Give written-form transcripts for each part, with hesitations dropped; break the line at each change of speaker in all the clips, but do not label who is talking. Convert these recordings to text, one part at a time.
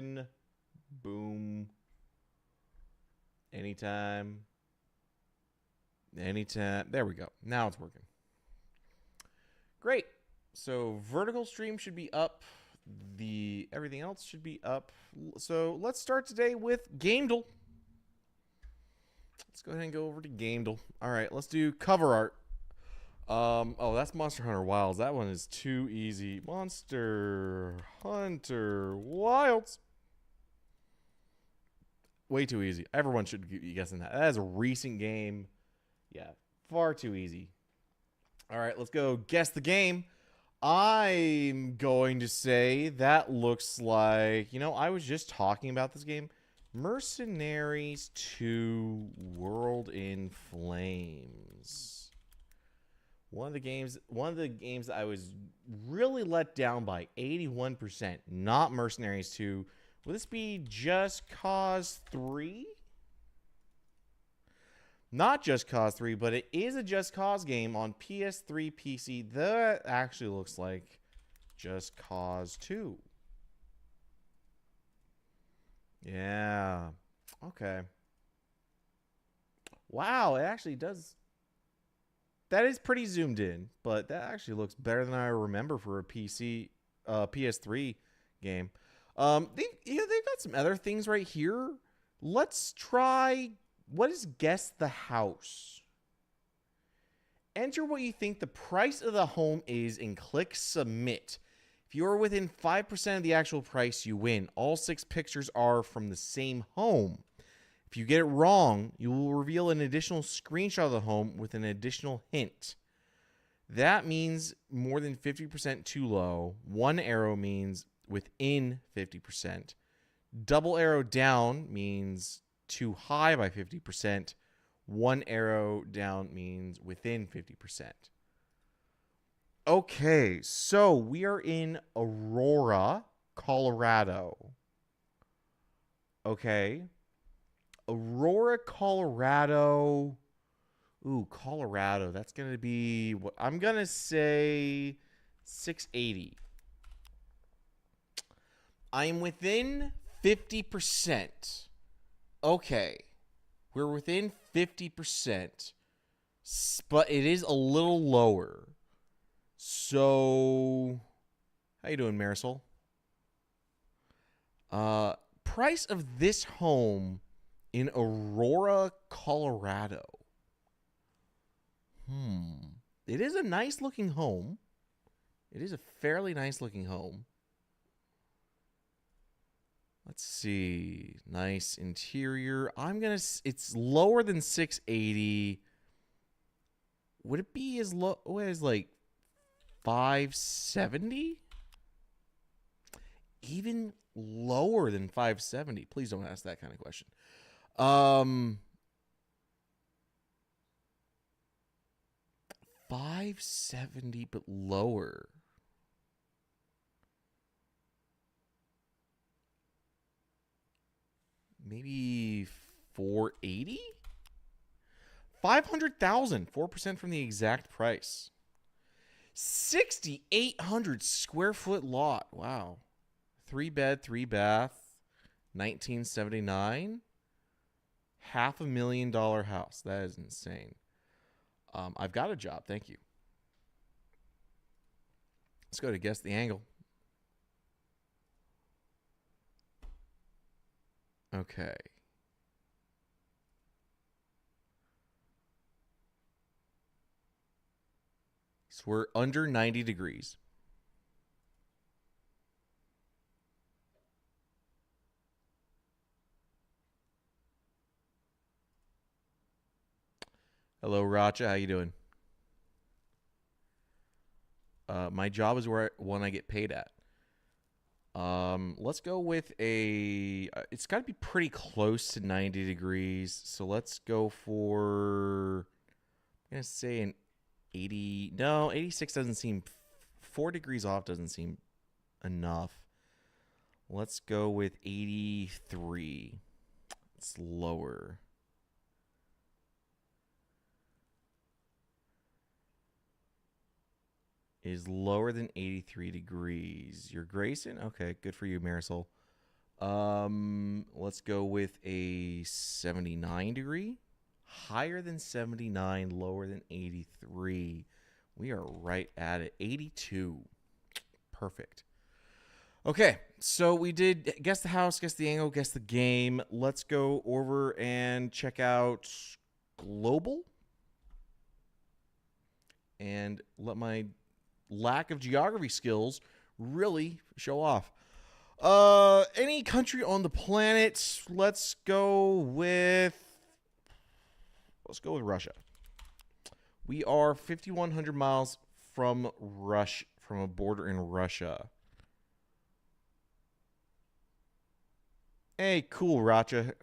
going. Boom. Anytime. Anytime. There we go. Now it's working. Great. So vertical stream should be up. Everything else should be up. So let's start today with Gamedle. Let's go ahead and go over to Gamedle. All right, let's do cover art. Oh, that's Monster Hunter Wilds. That one is too easy. Monster Hunter Wilds. Way too easy. Everyone should be guessing that. That is a recent game. Yeah, far too easy. All right, let's go guess the game. I'm going to say that looks like, I was just talking about this game. Mercenaries 2 World in Flames. One of the games that I was really let down by 81%, not Mercenaries 2. Will this be Just Cause 3? Not Just Cause 3, but it is a Just Cause game on PS3 PC. That actually looks like Just Cause 2. Yeah. Okay. Wow, it actually does. That is pretty zoomed in, but that actually looks better than I remember for a PS3 game. They've got some other things right here. Let's try. What is Guess the House? Enter what you think the price of the home is and click submit. If you are within 5% of the actual price, you win. All 6 pictures are from the same home. If you get it wrong, you will reveal an additional screenshot of the home with an additional hint. That means more than 50% too low. 1 arrow means within 50%. Double arrow down means too high by 50%. 1 arrow down means within 50%. Okay, so we are in Aurora, Colorado. Okay. Aurora, Colorado. Ooh, Colorado. That's going to be what I'm going to say 680. I'm within 50%. Okay. We're within 50%, but it is a little lower. So, how you doing, Marisol? Price of this home in Aurora, Colorado. It is a nice looking home. It is a fairly nice looking home. Let's see. Nice interior. It's lower than 680. Would it be as low as like 570? Even lower than 570. Please don't ask that kind of question. 570 but lower. Maybe 480? 500,000, 4% from the exact price. 6,800 square foot lot. Wow. 3 bed, 3 bath, 1979. $500,000 house. That is insane. I've got a job. Thank you. Let's go to guess the angle. Okay. So we're under 90 degrees. Hello, Racha. How you doing? My job is one I get paid at. Let's go with it's got to be pretty close to 90 degrees. So let's go for, I'm going to say an 80. No, 86 doesn't seem, 4 degrees off doesn't seem enough. Let's go with 83. It's lower. Is lower than 83 degrees. You're Grayson? Okay, good for you, Marisol. Let's go with a 79 degree. Higher than 79, lower than 83. We are right at it. 82. Perfect. Okay, so we did guess the house, guess the angle, guess the game. Let's go over and check out global. And let my lack of geography skills really show off. Any country on the planet. Let's go with Russia. We are 5,100 miles from a border in Russia. Hey, cool, Racha.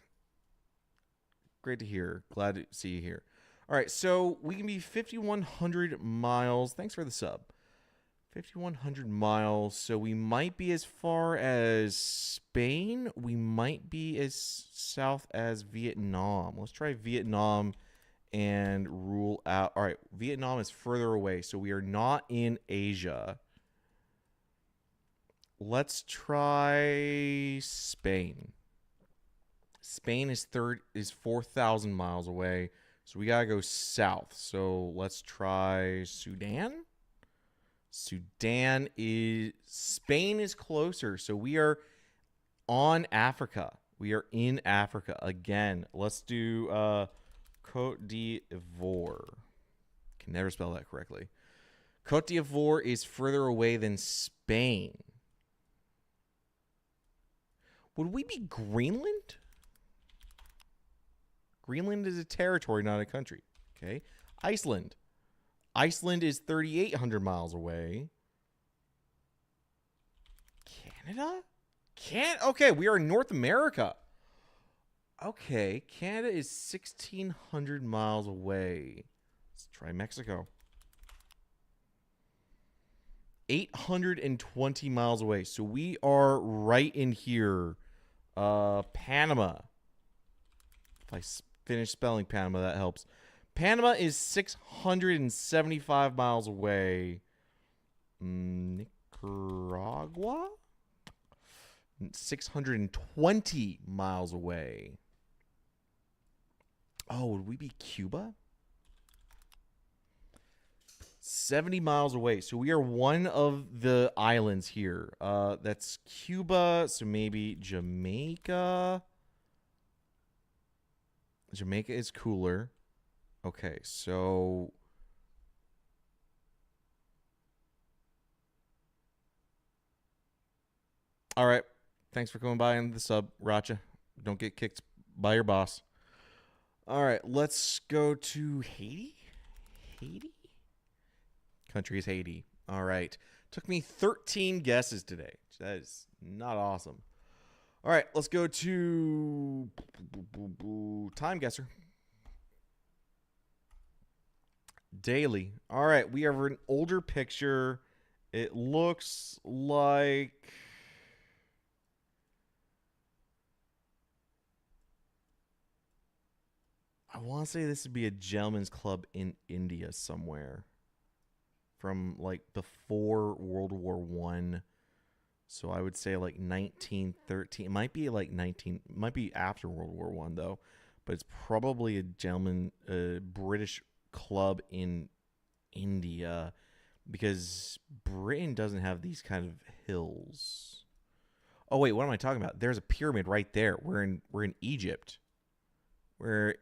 Great to hear. Glad to see you here. All right, so we can be 5,100 miles. Thanks for the sub. 5,100 miles. So we might be as far as Spain. We might be as south as Vietnam. Let's try Vietnam and rule out. All right, Vietnam is further away, so we are not in Asia. Let's try Spain. Spain is 4,000 miles away, so we gotta go south. So let's try Sudan. Spain is closer, so we are on Africa. We are in Africa again. Let's do Côte d'Ivoire. Can never spell that correctly. Côte d'Ivoire is further away than Spain. Would we be Greenland? Greenland is a territory, not a country. Okay. Iceland. Iceland is 3,800 miles away. Canada? Okay, we are in North America. Okay, Canada is 1,600 miles away. Let's try Mexico. 820 miles away. So we are right in here. Panama. If I finish spelling Panama, that helps. Panama is 675 miles away. Nicaragua? 620 miles away. Oh, would we be Cuba? 70 miles away. So we are one of the islands here. That's Cuba. So maybe Jamaica. Jamaica is cooler. Okay, so all right. Thanks for coming by on the sub, Racha. Don't get kicked by your boss. All right, let's go to Haiti. Haiti? Country is Haiti. All right. Took me 13 guesses today. That is not awesome. All right, let's go to time guesser. Daily. All right, we have an older picture. It looks like I want to say this would be a gentleman's club in India somewhere from like before World War One. So I would say like 1913. It might be like it might be after World War One though, but it's probably a British club in India because Britain doesn't have these kind of hills. Oh wait, what am I talking about? There's a pyramid right there. We're in Egypt. We've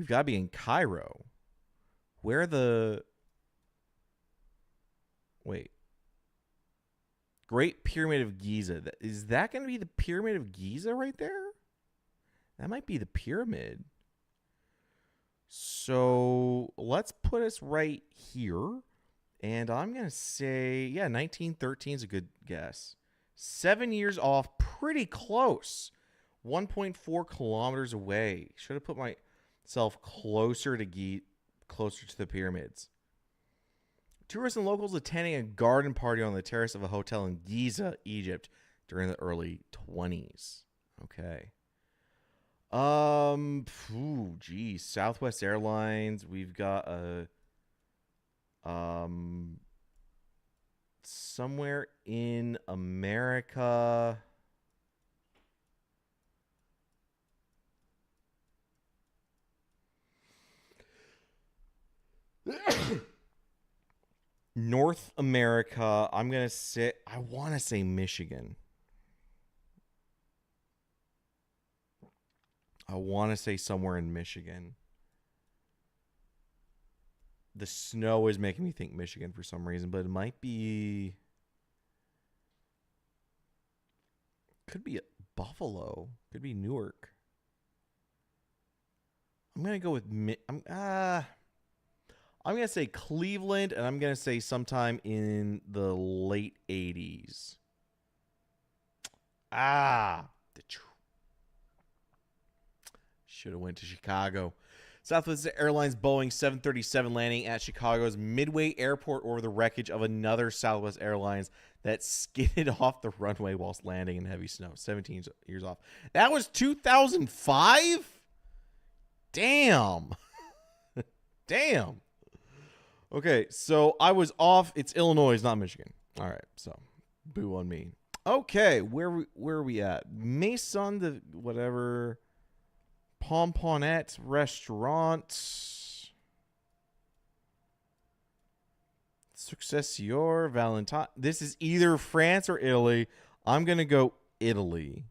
got to be in Cairo. Great Pyramid of Giza. Is that going to be the Pyramid of Giza right there? That might be the pyramid. So let's put us right here. And I'm going to say, yeah, 1913 is a good guess. 7 years off, pretty close. 1.4 kilometers away. Should have put myself closer to the pyramids. Tourists and locals attending a garden party on the terrace of a hotel in Giza, Egypt, during the early 20s. Okay. Southwest Airlines. We've got somewhere in America. North America, I want to say Michigan. I want to say somewhere in Michigan. The snow is making me think Michigan for some reason, but it might be. Could be Buffalo. Could be Newark. I'm gonna go with. I'm gonna say Cleveland, and I'm gonna say sometime in the late '80s. Detroit. Should have went to Chicago. Southwest Airlines Boeing 737 landing at Chicago's Midway Airport over the wreckage of another Southwest Airlines that skidded off the runway whilst landing in heavy snow. 17 years off. That was 2005? Damn. Damn. Okay, so I was off. It's Illinois, not Michigan. All right, so boo on me. Okay, where are we at? Maison de whatever. Pomponette Restaurant. Successor Valentine. This is either France or Italy. I'm going to go Italy.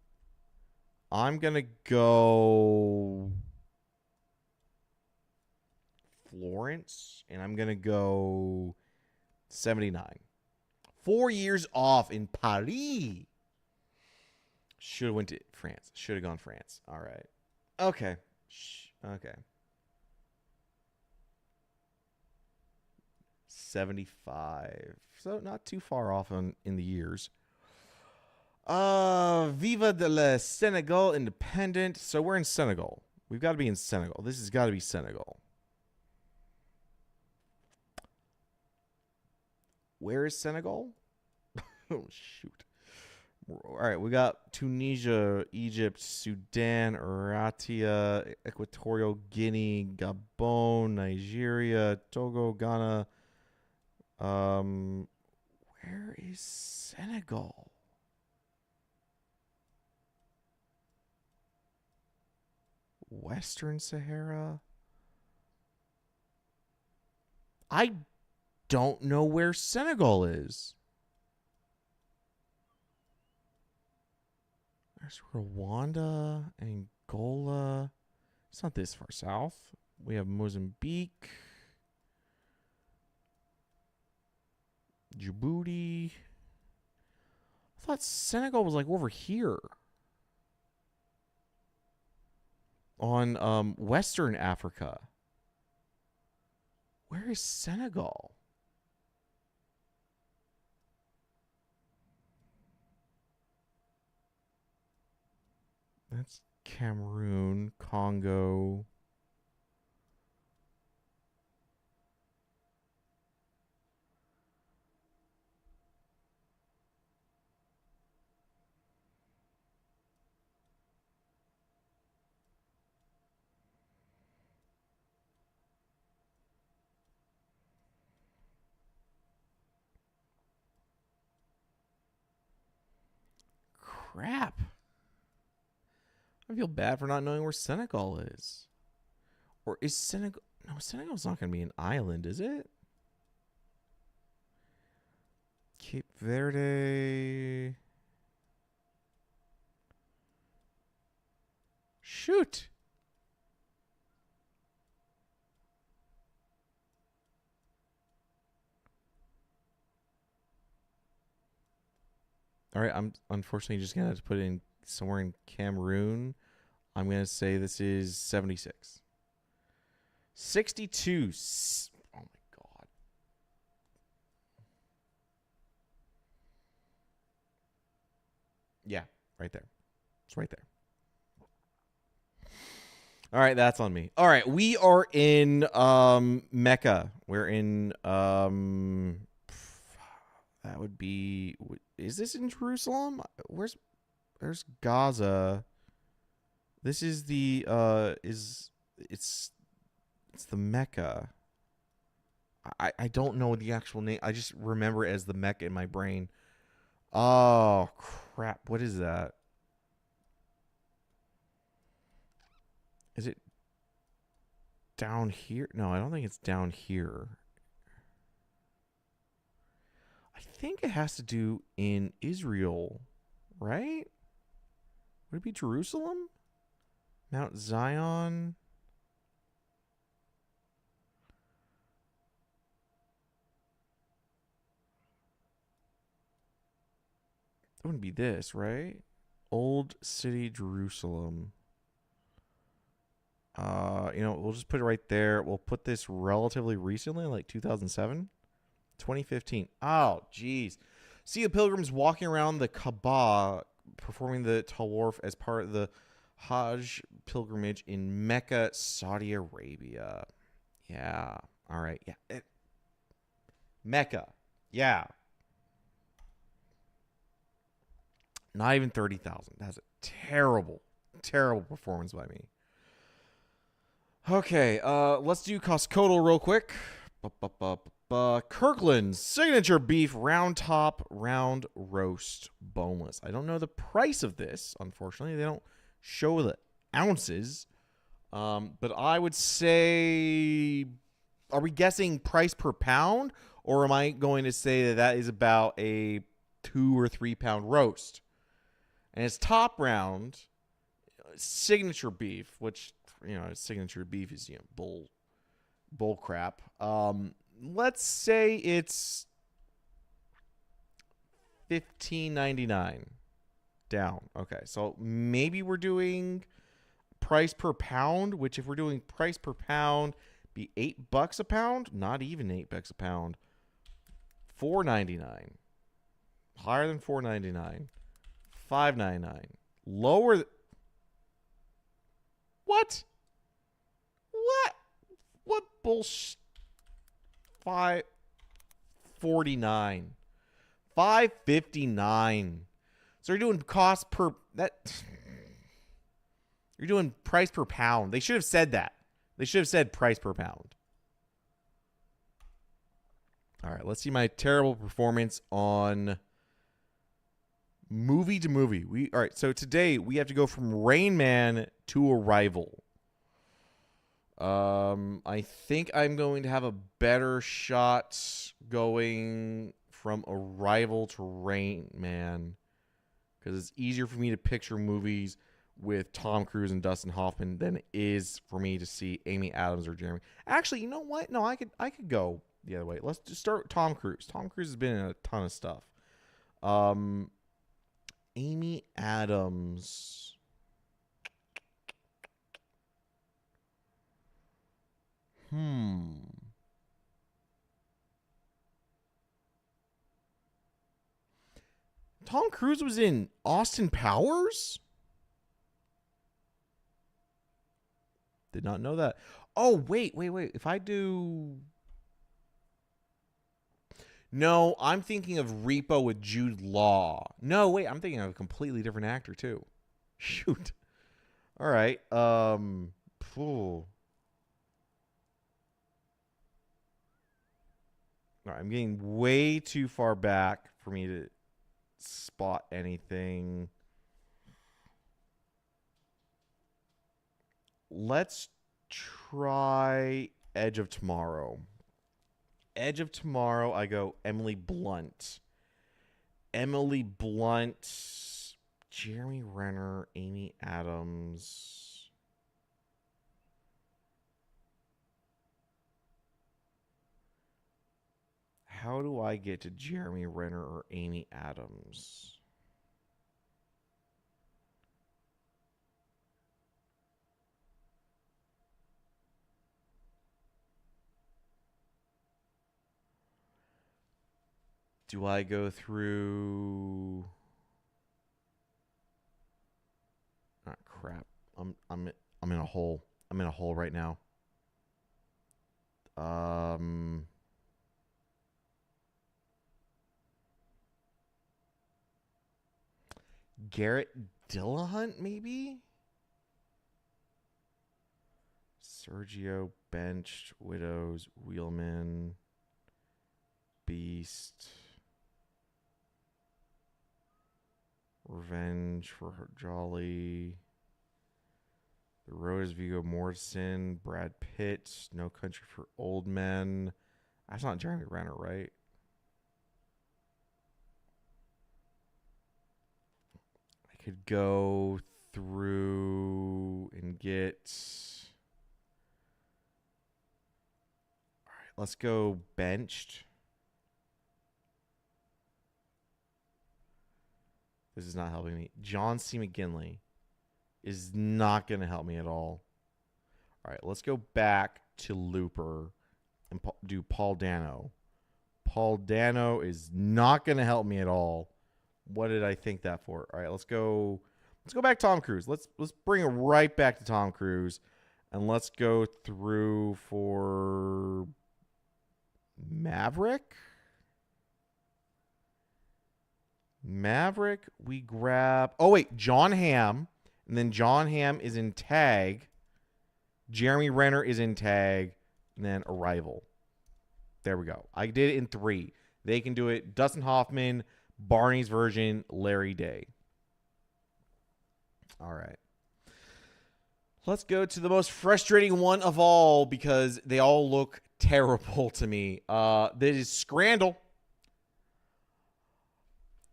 I'm going to go Florence. And I'm going to go 79. 4 years off in Paris. Should have went to France. Should have gone France. All right. Okay. Okay. 75. So not too far off in the years. Viva de la Senegal Independent. So we're in Senegal. We've got to be in Senegal. This has got to be Senegal. Where is Senegal? Oh, shoot. All right, we got Tunisia, Egypt, Sudan, Eritrea, Equatorial Guinea, Gabon, Nigeria, Togo, Ghana. Where is Senegal? Western Sahara? I don't know where Senegal is. There's Rwanda, Angola. It's not this far south. We have Mozambique, Djibouti. I thought Senegal was like over here on Western Africa. Where is Senegal? That's Cameroon, Congo. Crap. I feel bad for not knowing where Senegal is. Or is Senegal... No, Senegal's not going to be an island, is it? Cape Verde. Shoot. All right, I'm unfortunately just going to have to put it in somewhere in Cameroon. I'm going to say this is 76. 62. Oh, my God. Yeah, right there. It's right there. All right, that's on me. All right, we are in Mecca. We're in that would be, is this in Jerusalem? Where's Gaza? This is the it's the Mecca. I don't know the actual name. I just remember it as the Mecca in my brain. Oh crap! What is that? Is it down here. No, I don't think it's down here. I think it has to do in Israel, right? Would it be Jerusalem? Mount Zion? It wouldn't be this, right? Old City, Jerusalem. We'll just put it right there. We'll put this relatively recently, like 2007, 2015. Oh, geez. See the pilgrims walking around the Kaaba, performing the Tawaf as part of the Hajj pilgrimage in Mecca, Saudi Arabia. Yeah. All right. Yeah. Mecca. Yeah. Not even 30,000. That's a terrible, terrible performance by me. Okay, let's do Costco real quick. Kirkland's signature beef round top round roast boneless. I don't know the price of this, unfortunately. They don't show the ounces. But I would say, are we guessing price per pound, or am I going to say that that is about a 2 or 3 pound roast? And it's top round, signature beef, which signature beef is bull crap. Let's say it's $15.99 down. Okay, so maybe we're doing price per pound, which if we're doing price per pound, be $8 a pound. Not even $8 a pound. $4.99. Higher than $4.99. $5.99. Lower. What? What bullshit? $5.49. $5.59. So you're doing cost per that. You're doing price per pound. They should have said that. They should have said price per pound. All right, let's see my terrible performance on movie to movie. All right, so today we have to go from Rain Man to Arrival. I think I'm going to have a better shot going from Arrival to Rain Man because it's easier for me to picture movies with Tom Cruise and Dustin Hoffman than it is for me to see Amy Adams or Jeremy. Actually, you know what? No, I could go the other way. Let's just start with Tom Cruise. Tom Cruise has been in a ton of stuff. Amy Adams. Tom Cruise was in Austin Powers? Did not know that. Oh, wait. If I do... No, I'm thinking of Repo with Jude Law. No, wait, I'm thinking of a completely different actor, too. Shoot. All right. All right, I'm getting way too far back for me to spot anything. Let's try Edge of Tomorrow. Edge of Tomorrow, I go Emily Blunt. Emily Blunt, Jeremy Renner, Amy Adams. How do I get to Jeremy Renner or Amy Adams? Do I go through? Ah, crap. I'm in a hole. I'm in a hole right now. Garrett Dillahunt, maybe? Sergio benched, Widows, Wheelman, Beast, Revenge for Jolly, The Rose, Viggo Mortensen, Brad Pitt, No Country for Old Men. That's not Jeremy Renner, right? I could go through and get. All right, let's go benched. This is not helping me. John C. McGinley is not going to help me at all. All right, let's go back to Looper and do Paul Dano. Paul Dano is not going to help me at all. What did I think that for? All right, let's go back to Tom Cruise. Let's bring it right back to Tom Cruise, and let's go through for Maverick. We grab. Oh wait, John Hamm, and then John Hamm is in tag. Jeremy Renner is in tag, and then Arrival. There we go. I did it in 3. They can do it. Dustin Hoffman, Barney's version, Larry Day. All right. Let's go to the most frustrating one of all because they all look terrible to me. This is Scrandle.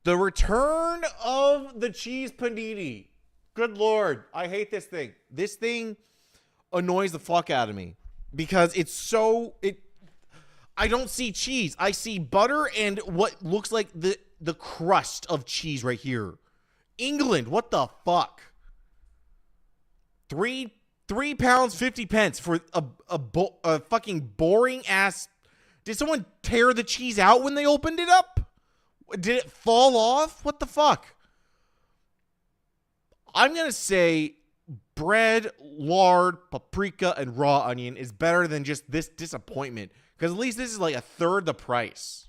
The return of the cheese panini. Good Lord. I hate this thing. This thing annoys the fuck out of me because it's so... I don't see cheese. I see butter and what looks like the crust of cheese right here. England, what the fuck? £3 50 pence for a fucking boring ass. Did someone tear the cheese out when they opened it up? Did it fall off? What the fuck? I'm gonna say bread, lard, paprika, and raw onion is better than just this disappointment. Because at least this is like a third the price.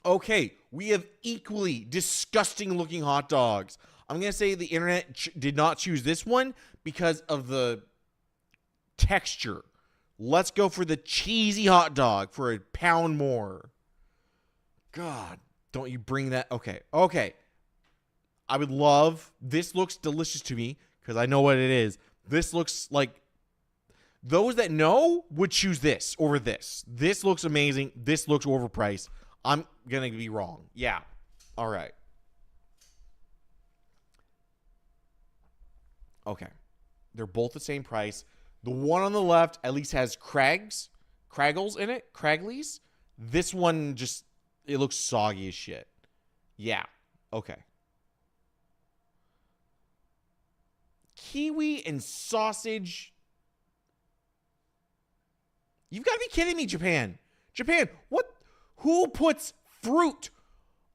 Okay, we have equally disgusting looking hot dogs. I'm going to say the internet did not choose this one because of the texture. Let's go for the cheesy hot dog for £1 more. God, don't you bring that. Okay. I would love, this looks delicious to me because I know what it is. This looks like those that know would choose this over this. This looks amazing. This looks overpriced. I'm going to be wrong. Yeah. All right. Okay. They're both the same price. The one on the left at least has Kraggles in it. Cragglies. This one just, it looks soggy as shit. Yeah. Okay. Kiwi and sausage. You've got to be kidding me, Japan. Japan, what? Who puts fruit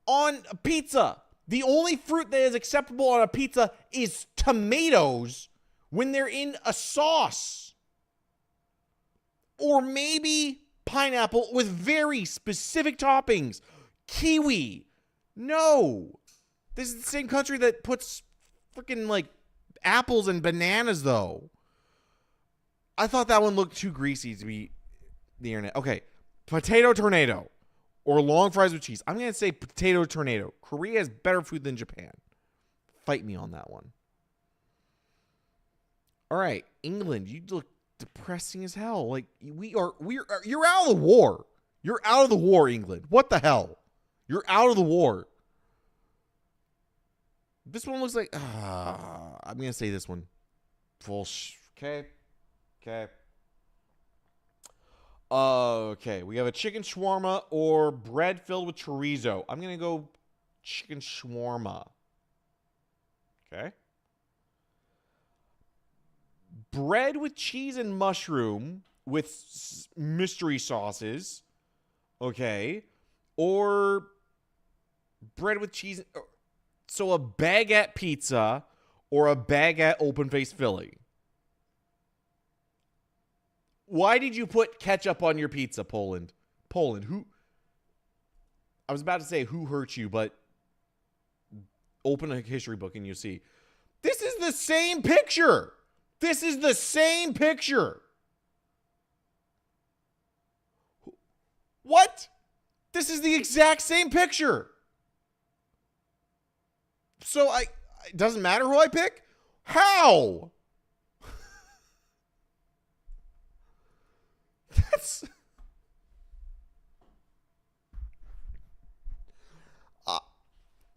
on a pizza? The only fruit that is acceptable on a pizza is tomatoes when they're in a sauce. Or maybe pineapple with very specific toppings. Kiwi. No. This is the same country that puts freaking like apples and bananas, though. I thought that one looked too greasy to be the internet. Okay, potato tornado or long fries with cheese. I'm going to say potato tornado. Korea has better food than Japan. Fight me on that one. All right, England, you look depressing as hell. Like you're out of the war. You're out of the war, England. What the hell? You're out of the war. This one looks like... I'm going to say this one. Okay. Okay. We have a chicken shawarma or bread filled with chorizo. I'm going to go chicken shawarma. Okay. Bread with cheese and mushroom with mystery sauces. Okay. Or bread with cheese... So a baguette pizza or a baguette open-faced Philly. Why did you put ketchup on your pizza, Poland? Poland, who? I was about to say who hurt you, but open a history book and you see. This is the same picture. This is the same picture. What? This is the exact same picture. So it doesn't matter who I pick? How? That's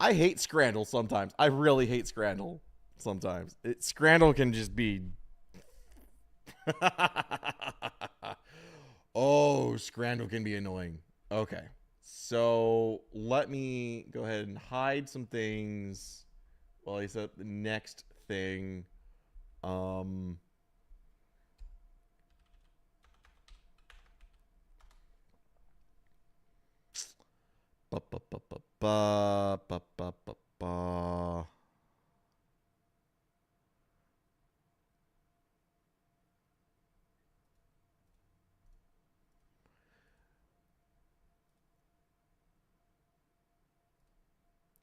I hate Scrandle sometimes. I really hate Scrandle sometimes. Scrandle can just be Oh, Scrandle can be annoying. Okay. So let me go ahead and hide some things while I set up the next thing. Um ba, ba, ba, ba, ba, ba, ba, ba, ba.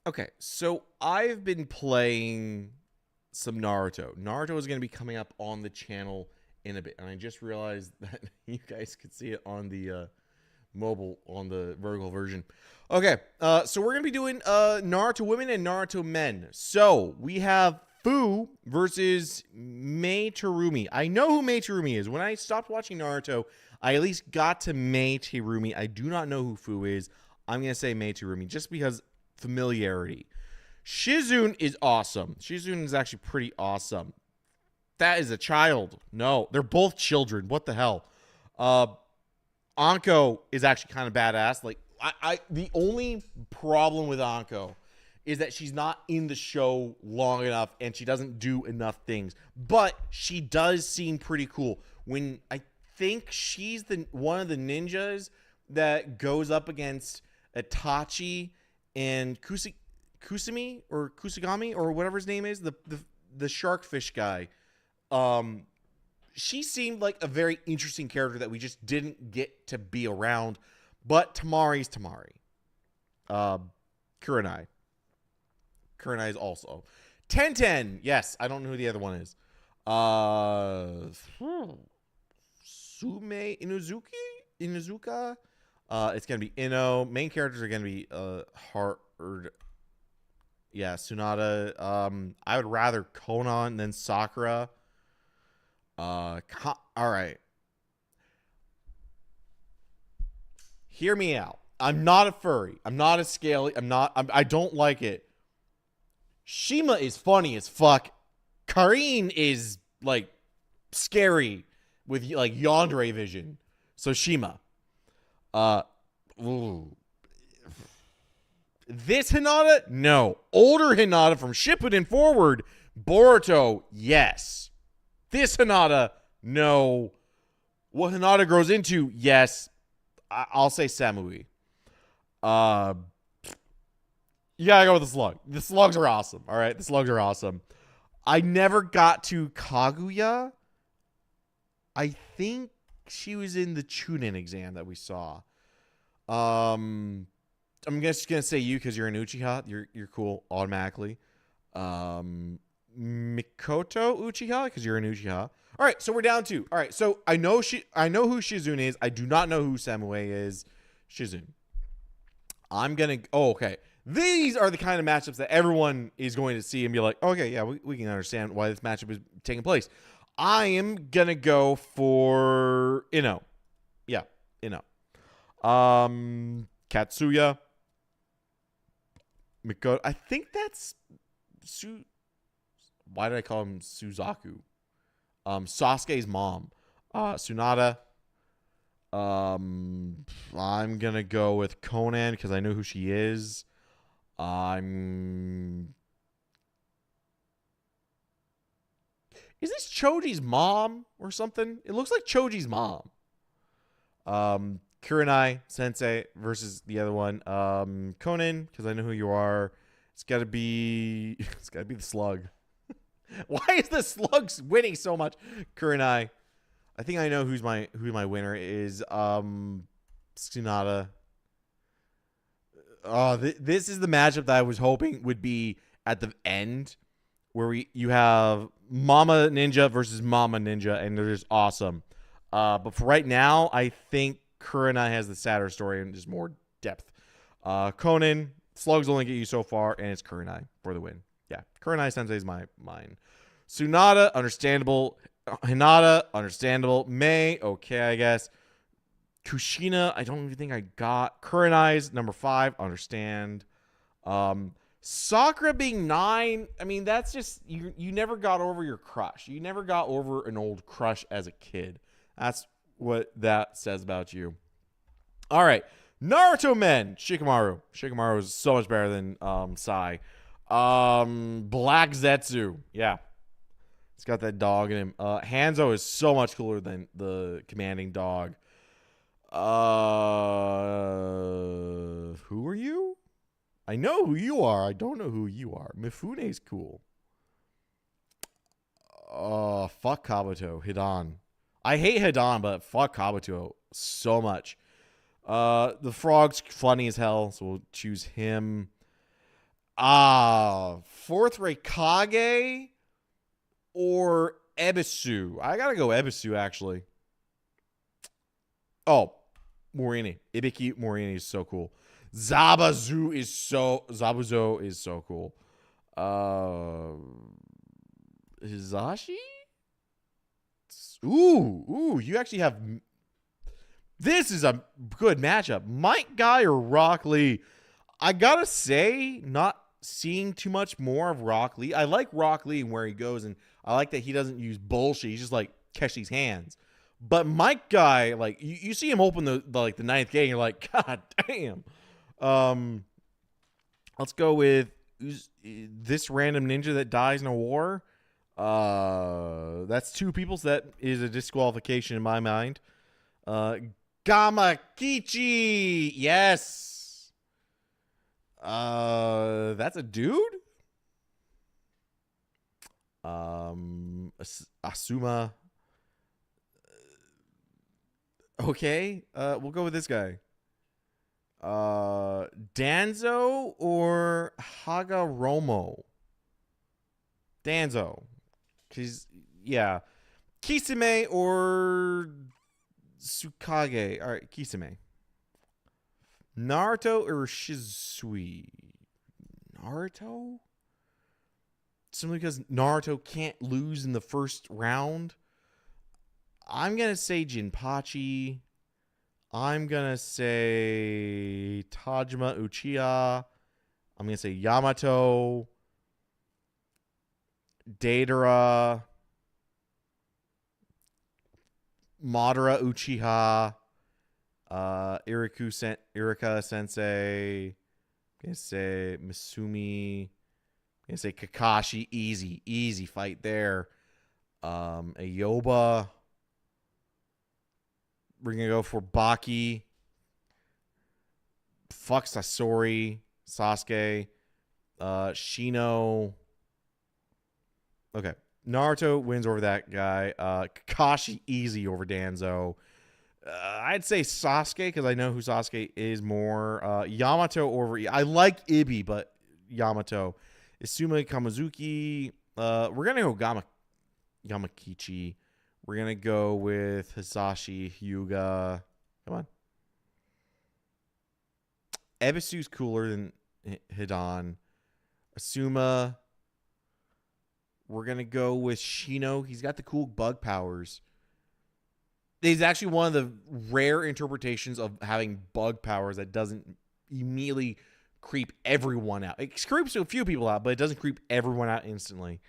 Okay, so I've been playing some Naruto. Naruto is going to be coming up on the channel in a bit, and I just realized that you guys could see it on the mobile on the vertical version. Okay, so we're going to be doing Naruto women and Naruto men. So we have Fu versus Mei Terumi. I know who Mei Terumi is. When I stopped watching Naruto, I at least got to Mei Terumi. I do not know who Fu is. I'm going to say Mei Terumi just because familiarity. Shizune is awesome. Shizune is actually pretty awesome. That is a child. No, they're both children. What the hell? Anko is actually kind of badass. Like the only problem with Anko is that she's not in the show long enough and she doesn't do enough things. But she does seem pretty cool. When I think she's one of the ninjas that goes up against Itachi and Kusumi or Kusugami or whatever his name is, the sharkfish guy. She seemed like a very interesting character that we just didn't get to be around. But Tamari's Tamari. Kurenai. Kurenai is also. Tenten. Yes, I don't know who the other one is. Sume Inuzuka. It's going to be Ino. Main characters are going to be Hard. Yeah, Tsunade. I would rather Konan than Sakura. All right. Hear me out. I'm not a furry. I'm not a scaly. I don't like it. Shima is funny as fuck. Karine is like scary with like yandere vision. So Shima. Ooh. This Hinata? No. Older Hinata from Shippuden forward. Boruto? Yes. This Hinata? No. What Hinata grows into? Yes. I'll say Samui. You gotta go with the slug. The slugs are awesome. All right, the slugs are awesome. I never got to Kaguya. I think she was in the Chunin exam that we saw. I'm just gonna say you because you're an Uchiha. You're cool automatically. Mikoto Uchiha because you're an Uchiha. All right, so we're down to. All right, so I know who Shizune is. I do not know who Samue is. Shizune. I'm gonna. Oh, okay. These are the kind of matchups that everyone is going to see and be like, okay, yeah, we can understand why this matchup is taking place. I am gonna go for Ino. Yeah, Ino. Katsuya. Mikoto. I think that's why did I call him Suzaku? Sasuke's mom. Tsunade. I'm gonna go with Conan because I know who she is. Is this Choji's mom or something? It looks like Choji's mom. Kurenai Sensei versus the other one. Conan, because I know who you are. It's gotta be the slug. Why is the slug winning so much? Kurenai. I think I know who my winner is. Tsunade. This is the matchup that I was hoping would be at the end, where you have Mama Ninja versus Mama Ninja, and they're just awesome. But for right now, I think Kurenai has the sadder story and just more depth. Conan, slugs only get you so far, and it's Kurenai for the win. Yeah, Kurenai Sensei is mine. Tsunade, understandable. Hinata, understandable. Mei, okay, I guess. Kushina, I don't even think I got. Kurenai's number 5, understand. Sakura being 9, I mean, that's just, you never got over your crush. You never got over an old crush as a kid. That's what that says about you. All right. Naruto men. Shikamaru. Shikamaru is so much better than Sai. Black Zetsu. Yeah. It's got that dog in him. Hanzo is so much cooler than the commanding dog. Who are you? I know who you are. I don't know who you are. Mifune's cool. Fuck Kabuto. Hidan. I hate Hidan, but fuck Kabuto so much. The frog's funny as hell, so we'll choose him. Fourth Raikage or Ebisu? I gotta go Ebisu, actually. Oh, Morini. Ibiki Morini is so cool. Zabuzo is so cool. Hizashi? Ooh, you actually have... This is a good matchup. Might Guy or Rock Lee? I gotta say, not seeing too much more of Rock Lee. I like Rock Lee and where he goes, and I like that he doesn't use bullshit. He's just like, catch these hands. But Mike Guy, like, you see him open the 9th gate, and you're like, God damn. Let's go with this random ninja that dies in a war. That's 2 people, so that is a disqualification in my mind. Gamakichi. Yes. That's a dude. Asuma. Okay. We'll go with this guy. Danzo or Hagoromo? Danzo. Cause yeah. Kisame or Tsukage. All right, Kisame. Naruto or Shizui? Naruto? Simply because Naruto can't lose in the first round. I'm going to say Jinpachi. I'm going to say Tajima Uchiha. I'm going to say Yamato. Deidara. Madara Uchiha. Irika Sensei. I'm going to say Misumi. I'm going to say Kakashi. Easy fight there. Ayoba. We're going to go for Baki. Fuck Sasori. Sasuke. Shino. Okay. Naruto wins over that guy. Kakashi easy over Danzo. I'd say Sasuke because I know who Sasuke is more. Yamato over... I like Ibi, but Yamato. Isuma Kamazuki. We're going to go Yamakichi. We're going to go with Hisashi Hyuga. Come on. Ebisu's cooler than Hidan. Asuma. We're going to go with Shino. He's got the cool bug powers. He's actually one of the rare interpretations of having bug powers that doesn't immediately creep everyone out. It creeps a few people out, but it doesn't creep everyone out instantly.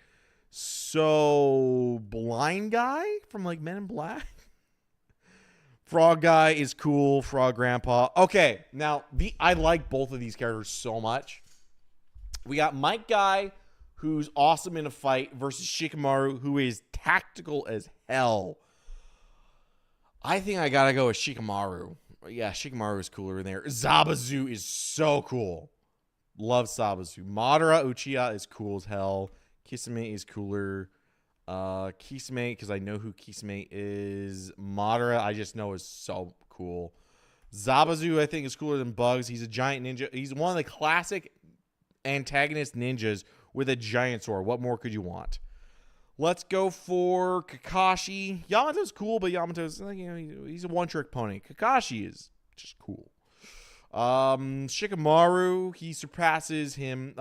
So, Blind Guy from like Men in Black. Frog Guy is cool. Frog Grandpa. Okay, now I like both of these characters so much. We got Mike Guy, who's awesome in a fight, versus Shikamaru, who is tactical as hell. I think I gotta go with Shikamaru. Yeah, Shikamaru is cooler in there. Zabuzo is so cool. Love Zabuzo. Madara Uchiha is cool as hell. Kisame is cooler. Kisame, because I know who Kisame is. Madara, I just know is so cool. Zabuzo, I think, is cooler than Bugs. He's a giant ninja. He's one of the classic antagonist ninjas with a giant sword. What more could you want? Let's go for Kakashi. Yamato's cool, but Yamato's, he's a one-trick pony. Kakashi is just cool. Shikamaru, he surpasses him.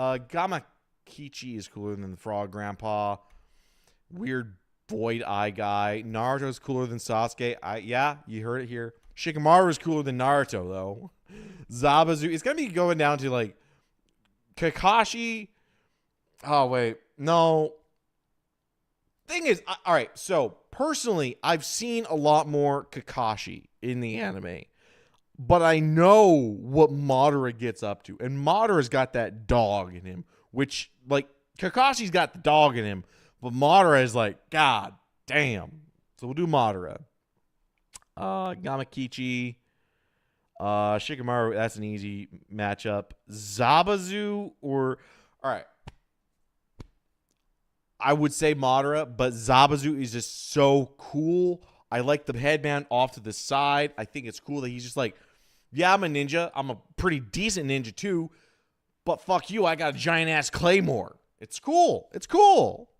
Kichi is cooler than the Frog Grandpa. Weird void eye guy. Naruto's cooler than Sasuke. Yeah, you heard it here. Shikamaru is cooler than Naruto, though. Zabuza. It's going to be going down to, like, Kakashi. Oh, wait. No. Thing is, all right, so personally, I've seen a lot more Kakashi in the anime. But I know what Madara gets up to. And Madara's got that dog in him. Which, like, Kakashi's got the dog in him. But Madara is like, God damn. So we'll do Madara. Gamakichi. Shikamaru, that's an easy matchup. Zabuza or... All right. I would say Madara, but Zabuza is just so cool. I like the headband off to the side. I think it's cool that he's just like, yeah, I'm a ninja. I'm a pretty decent ninja too. But fuck you, I got a giant-ass claymore. It's cool. It's cool.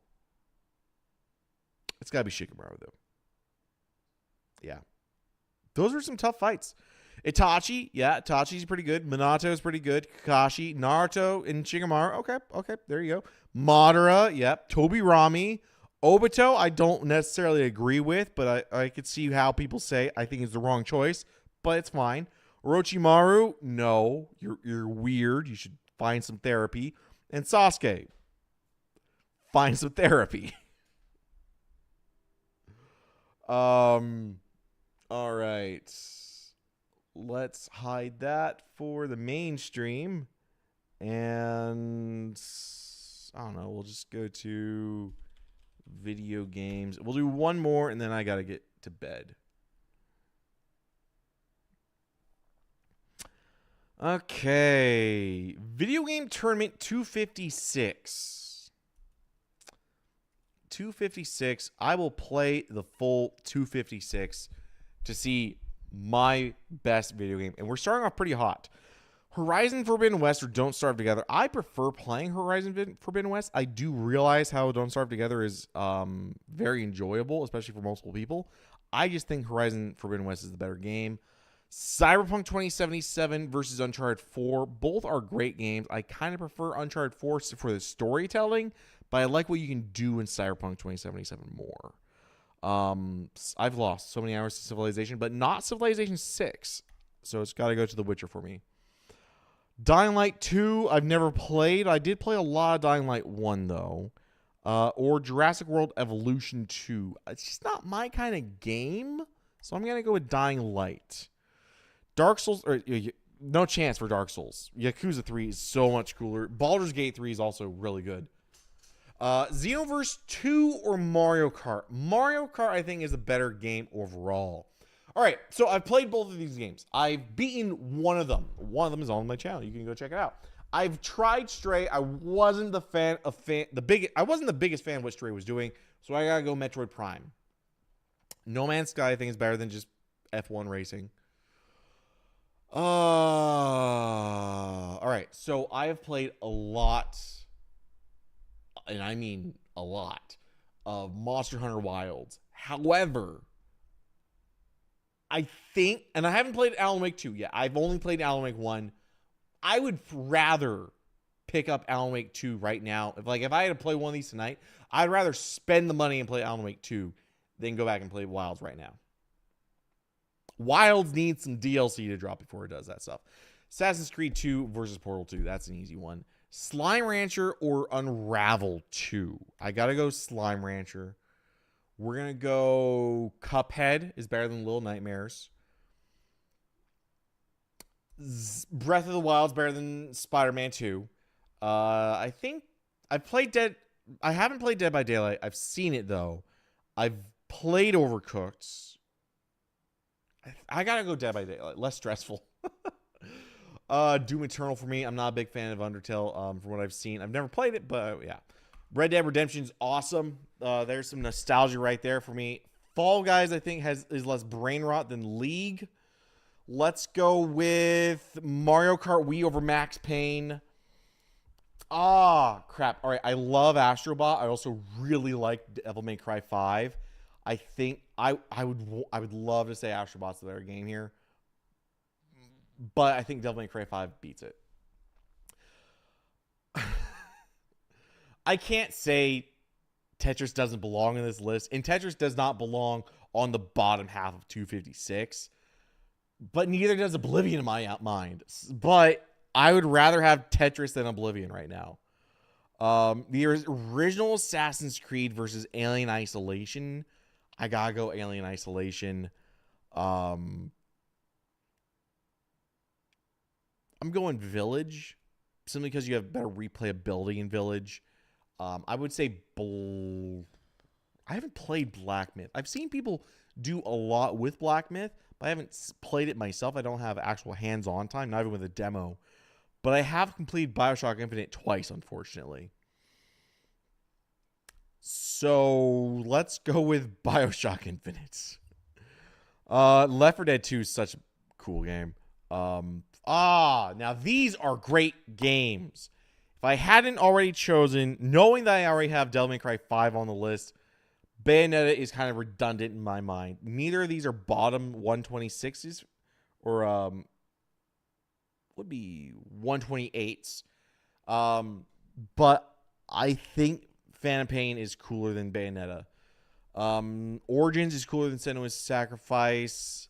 It's got to be Shikamaru, though. Yeah. Those were some tough fights. Itachi, yeah, Itachi's pretty good. Minato's pretty good. Kakashi, Naruto, and Shikamaru. Okay, there you go. Madara, yep. Tobirami. Obito, I don't necessarily agree with, but I could see how people say I think it's the wrong choice, but it's fine. Orochimaru, no, you're weird. You should find some therapy. And Sasuke, find some therapy. All right. Let's hide that for the mainstream. And I don't know, we'll just go to video games. We'll do one more and then I got to get to bed. Okay. Video game tournament 256. 256. I will play the full 256 to see my best video game. And we're starting off pretty hot. Horizon Forbidden West or Don't Starve Together. I prefer playing Horizon Forbidden West. I do realize how Don't Starve Together is very enjoyable, especially for multiple people. I just think Horizon Forbidden West is the better game. Cyberpunk 2077 versus Uncharted 4. Both are great games. I kind of prefer Uncharted 4 for the storytelling, but I like what you can do in Cyberpunk 2077 more. I've lost so many hours to Civilization, but not Civilization 6. So it's got to go to The Witcher for me. Dying Light 2, I've never played. I did play a lot of Dying Light 1, though. Or Jurassic World Evolution 2. It's just not my kind of game, so I'm going to go with Dying Light. Dark Souls, or no chance for Dark Souls. Yakuza 3 is so much cooler. Baldur's Gate 3 is also really good. Xenoverse 2 or Mario Kart? Mario Kart, I think, is a better game overall. All right, so I've played both of these games. I've beaten one of them. One of them is on my channel. You can go check it out. I've tried Stray. I wasn't the biggest fan of what Stray was doing, so I gotta go Metroid Prime. No Man's Sky, I think, is better than just F1 racing. All right, so I have played a lot, and I mean a lot, of Monster Hunter Wilds. However, I think, and I haven't played Alan Wake 2 yet. I've only played Alan Wake 1. I would rather pick up Alan Wake 2 right now. If I had to play one of these tonight, I'd rather spend the money and play Alan Wake 2 than go back and play Wilds right now. Wilds needs some DLC to drop before it does that stuff. Assassin's Creed 2 versus Portal 2. That's an easy one. Slime Rancher or Unravel 2. I got to go Slime Rancher. We're going to go Cuphead is better than Little Nightmares. Breath of the Wild is better than Spider-Man 2. I think I've played I haven't played Dead by Daylight. I've seen it, though. I've played Overcooked. I got to go Dead by Daylight. Less stressful. Doom Eternal for me. I'm not a big fan of Undertale from what I've seen. I've never played it, but yeah. Red Dead Redemption's awesome. There's some nostalgia right there for me. Fall Guys, I think, is less brain rot than League. Let's go with Mario Kart Wii over Max Payne. Crap. All right, I love Astrobot. I also really like Devil May Cry 5. I think I would love to say Astrobot's the better game here. But I think Devil May Cry 5 beats it. I can't say Tetris doesn't belong in this list, and Tetris does not belong on the bottom half of 256, but neither does Oblivion in my mind. But I would rather have Tetris than Oblivion right now. The original Assassin's Creed versus Alien Isolation. I gotta go Alien Isolation. I'm going Village, simply because you have better replayability in Village. I would say I haven't played Black Myth. I've seen people do a lot with Black Myth, but I haven't played it myself. I don't have actual hands-on time, not even with a demo. But I have completed BioShock Infinite twice, unfortunately. So let's go with BioShock Infinite. Left 4 Dead 2 is such a cool game. Now these are great games. If I hadn't already chosen, knowing that I already have Devil May Cry 5 on the list, Bayonetta is kind of redundant in my mind. Neither of these are bottom 126s or would be 128s. But I think Phantom Pain is cooler than Bayonetta. Origins is cooler than Senua's Sacrifice.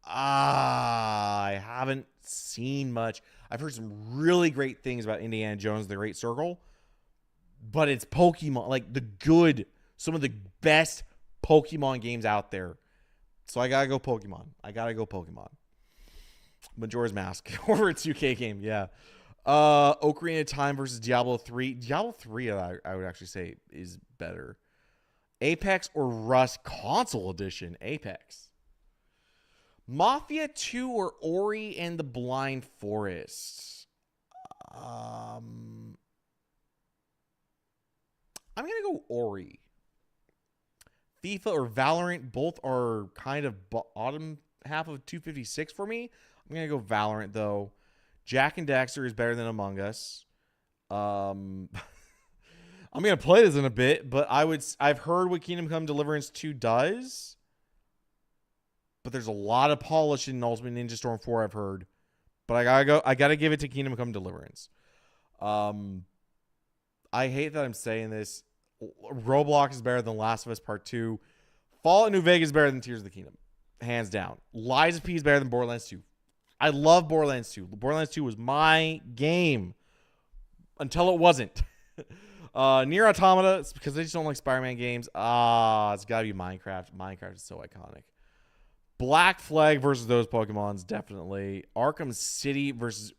I haven't seen much. I've heard some really great things about Indiana Jones: The Great Circle, but it's Pokemon, like some of the best Pokemon games out there. So I gotta go Pokemon. Majora's Mask over a 2K game, yeah. Ocarina of Time versus Diablo 3. Diablo 3, I would actually say, is better. Apex or Rust Console Edition. Apex. Mafia 2 or Ori and the Blind Forest. I'm going to go Ori. FIFA or Valorant, both are kind of bottom half of 256 for me. I'm going to go Valorant, though. Jak and Daxter is better than Among Us. I'm going to play this in a bit, but I've heard what Kingdom Come Deliverance 2 does. But there's a lot of polish in Ultimate Ninja Storm 4, I've heard. But I gotta give it to Kingdom Come Deliverance. I hate that I'm saying this. Roblox is better than Last of Us Part 2. Fallout New Vegas is better than Tears of the Kingdom. Hands down. Lies of P is better than Borderlands 2. I love Borderlands 2. Borderlands 2 was my game. Until it wasn't. Nier Automata, it's because I just don't like Spider-Man games. It's gotta be Minecraft. Minecraft is so iconic. Black Flag versus those Pokemons, definitely. Arkham City versus,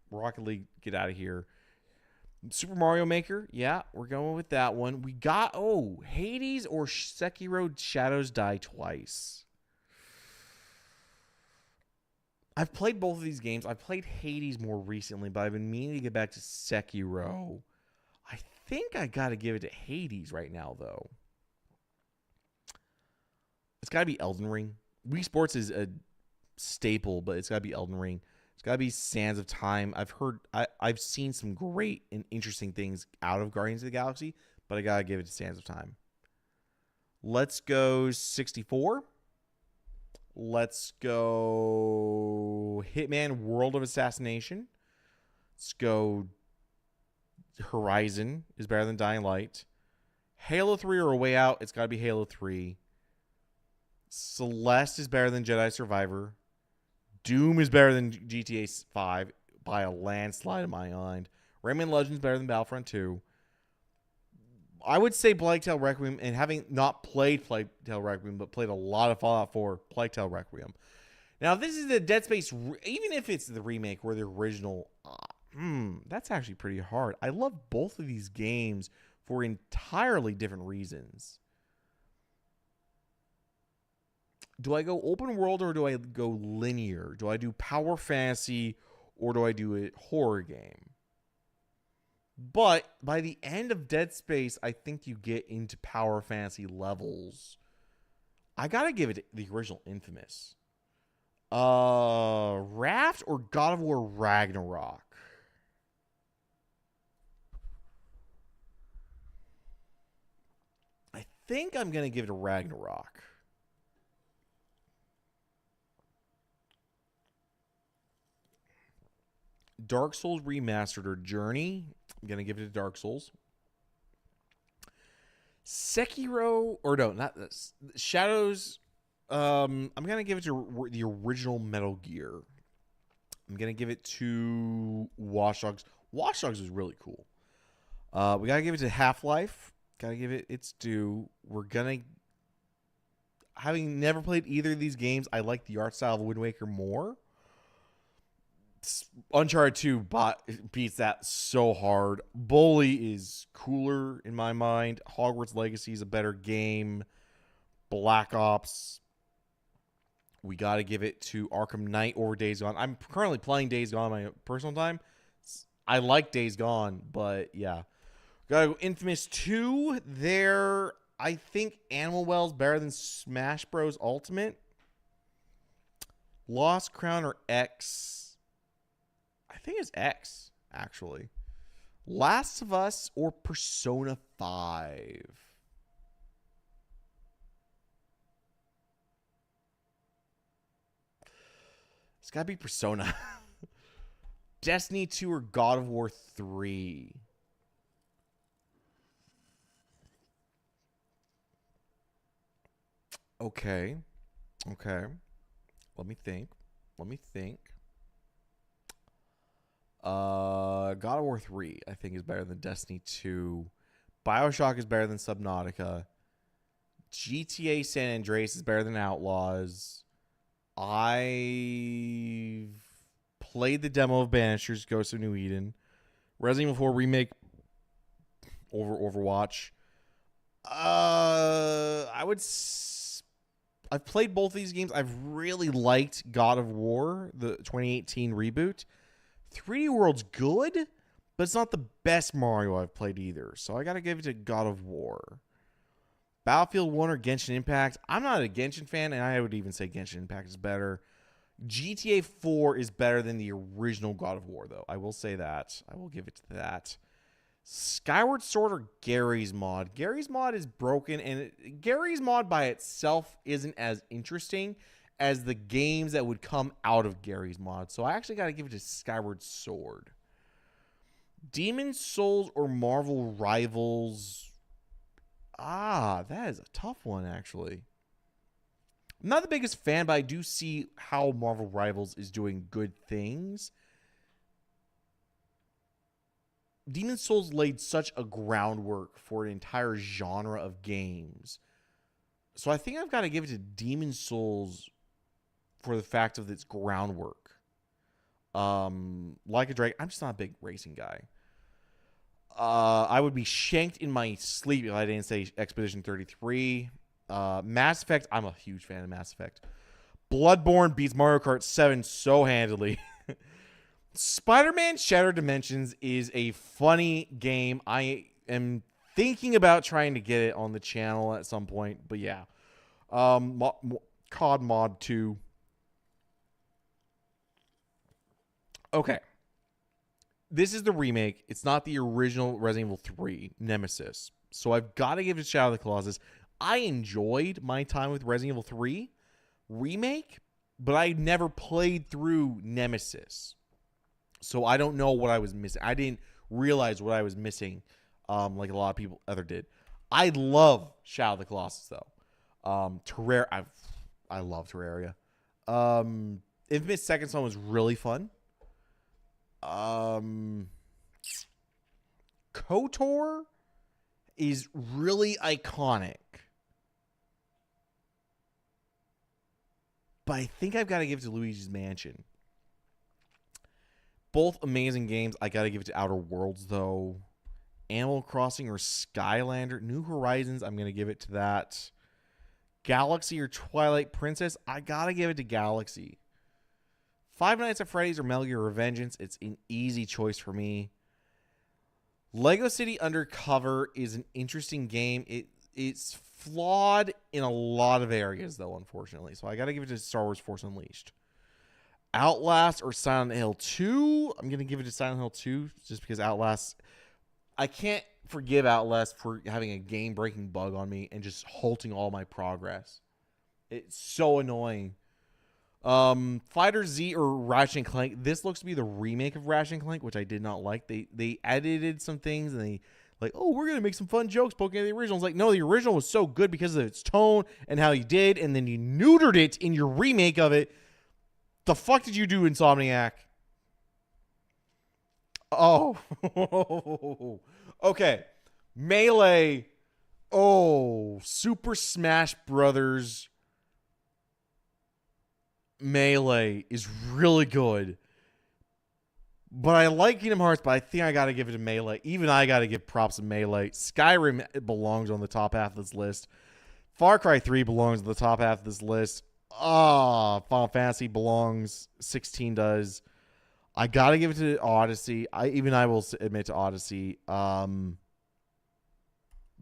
Rocket League, get out of here. Super Mario Maker, we're going with that one. We got, Hades or Sekiro Shadows Die Twice. I've played both of these games. I've played Hades more recently, but I've been meaning to get back to Sekiro. I think I got to give it to Hades right now, though. It's got to be Elden Ring. Wii Sports is a staple, but it's got to be Elden Ring. It's got to be Sands of Time. I've seen some great and interesting things out of Guardians of the Galaxy, but I got to give it to Sands of Time. Let's go 64. Let's go Hitman World of Assassination. Let's go Horizon is better than Dying Light. Halo 3 or A Way Out, it's got to be Halo 3. Celeste is better than Jedi Survivor. Doom is better than GTA 5 by a landslide in my mind. Rayman Legends is better than Battlefront 2. I would say Plague Tale Requiem, and having not played Plague Tale Requiem, but played a lot of Fallout 4, Plague Tale Requiem. Now, if this is the Dead Space, even if it's the remake or the original, that's actually pretty hard. I love both of these games for entirely different reasons. Do I go open world or do I go linear? Do I do power fantasy or do I do a horror game? But by the end of Dead Space, I think you get into power fantasy levels. I gotta give it the original Infamous. Raft or God of War Ragnarok? I think I'm gonna give it to Ragnarok. Dark Souls Remastered or Journey. I'm going to give it to Dark Souls. Sekiro, or no, not this. Shadows. I'm gonna give it to the original Metal Gear. I'm gonna give it to Watch Dogs. Watch Dogs was really cool. We gotta give it to Half-Life. Gotta give it its due. We're gonna, having never played either of these games, I like the art style of Wind Waker more. Uncharted 2 beats that so hard. Bully is cooler in my mind. Hogwarts Legacy is a better game. Black Ops, we got to give it to Arkham Knight over Days Gone. I'm currently playing Days Gone on my personal time. I like Days Gone, but yeah. Got to go Infamous 2 there. I think Animal Well's better than Smash Bros. Ultimate. Lost Crown or X? I think it's X, actually. Last of Us or Persona 5? It's got to be Persona. Destiny 2 or God of War 3? Okay. Let me think. God of War 3, I think, is better than Destiny 2. BioShock is better than Subnautica. GTA San Andreas is better than Outlaws. I've played the demo of Banishers, Ghosts of New Eden. Resident Evil 4 Remake over Overwatch. I've played both these games. I've really liked God of War, the 2018 reboot. 3D World's good, but it's not the best Mario I've played either. So I got to give it to God of War. Battlefield 1 or Genshin Impact. I'm not a Genshin fan, and I would even say Genshin Impact is better. GTA 4 is better than the original God of War, though. I will say that. I will give it to that. Skyward Sword or Gary's Mod. Gary's Mod is broken, and Gary's Mod by itself isn't as interesting as the games that would come out of Gary's Mod. So I actually got to give it to Skyward Sword. Demon's Souls or Marvel Rivals. That is a tough one, actually. I'm not the biggest fan, but I do see how Marvel Rivals is doing good things. Demon's Souls laid such a groundwork for an entire genre of games. So I think I've got to give it to Demon's Souls for the fact of its groundwork. Like a Dragon, I'm just not a big racing guy. I would be shanked in my sleep if I didn't say Expedition 33. Mass Effect, I'm a huge fan of Mass Effect. Bloodborne beats Mario Kart 7 so handily. Spider-Man Shattered Dimensions is a funny game. I am thinking about trying to get it on the channel at some point, but yeah. COD Mod 2. Okay. This is the remake. It's not the original Resident Evil 3 Nemesis. So I've got to give it a Shadow of the Colossus. I enjoyed my time with Resident Evil 3 remake, but I never played through Nemesis. So I don't know what I was missing. I didn't realize what I was missing like a lot of people other did. I love Shadow of the Colossus, though. Terraria, I love Terraria. Infamous Second Son was really fun. KOTOR is really iconic. But I think I've got to give it to Luigi's Mansion. Both amazing games. I got to give it to Outer Worlds, though. Animal Crossing or Skylander. New Horizons, I'm going to give it to that. Galaxy or Twilight Princess, I got to give it to Galaxy. Five Nights at Freddy's or Metal Gear Revengeance, it's an easy choice for me. Lego City Undercover is an interesting game. It's flawed in a lot of areas, though, unfortunately. So I got to give it to Star Wars Force Unleashed. Outlast or Silent Hill 2. I'm going to give it to Silent Hill 2 just because Outlast... I can't forgive Outlast for having a game-breaking bug on me and just halting all my progress. It's so annoying. Fighter Z or Ratchet and Clank. This looks to be the remake of Ratchet and Clank, which I did not like. They edited some things and they like, oh, we're gonna make some fun jokes poking at the original. It's like, no, the original was so good because of its tone and how you did, and then you neutered it in your remake of it. The fuck did you do, Insomniac? Oh, okay. Melee. Oh, Super Smash Brothers Melee is really good. But I like Kingdom Hearts, but I think I got to give it to Melee. Even I got to give props to Melee. Skyrim belongs on the top half of this list. Far Cry 3 belongs on the top half of this list. Final Fantasy belongs. 16 does. I got to give it to Odyssey. I will admit to Odyssey.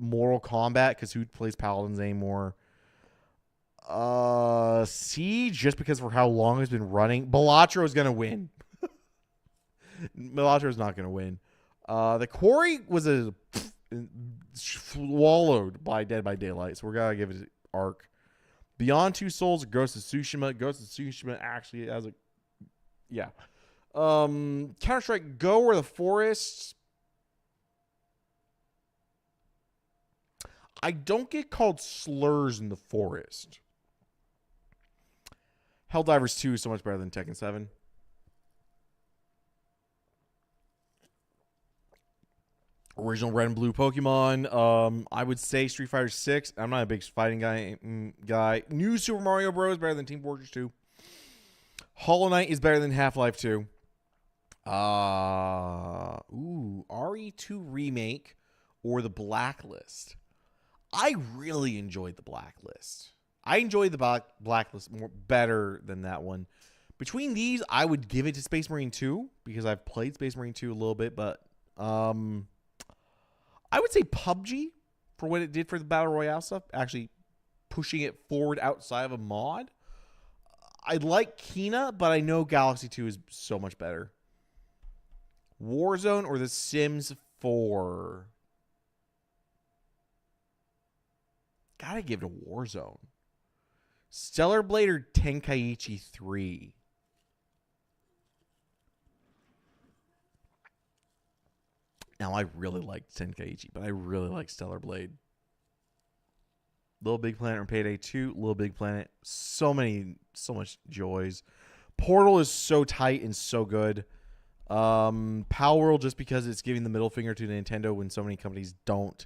Mortal Kombat, because who plays Paladins anymore? Siege, just because for how long it's been running. Balatro is going to win. Balatro is not going to win. The Quarry was swallowed by Dead by Daylight, so we're going to give it to Ark. Beyond Two Souls, Ghost of Tsushima. Ghost of Tsushima actually has a... Yeah. Counter-Strike Go or the Forest. I don't get called slurs in the forest. Helldivers 2 is so much better than Tekken 7. Original Red and Blue Pokemon. I would say Street Fighter 6. I'm not a big fighting guy. New Super Mario Bros. Better than Team Fortress 2. Hollow Knight is better than Half-Life 2. RE2 Remake or The Blacklist. I really enjoyed The Blacklist. I enjoyed the Blacklist better than that one. Between these, I would give it to Space Marine 2 because I've played Space Marine 2 a little bit, but I would say PUBG for what it did for the Battle Royale stuff, actually pushing it forward outside of a mod. I like Kena, but I know Galaxy 2 is so much better. Warzone or The Sims 4? Gotta give it to Warzone. Stellar Blade or Tenkaichi 3? Now, I really liked Tenkaichi, but I really like Stellar Blade. Little Big Planet or Payday 2. Little Big Planet. So much joys. Portal is so tight and so good. Pal World, just because it's giving the middle finger to Nintendo when so many companies don't.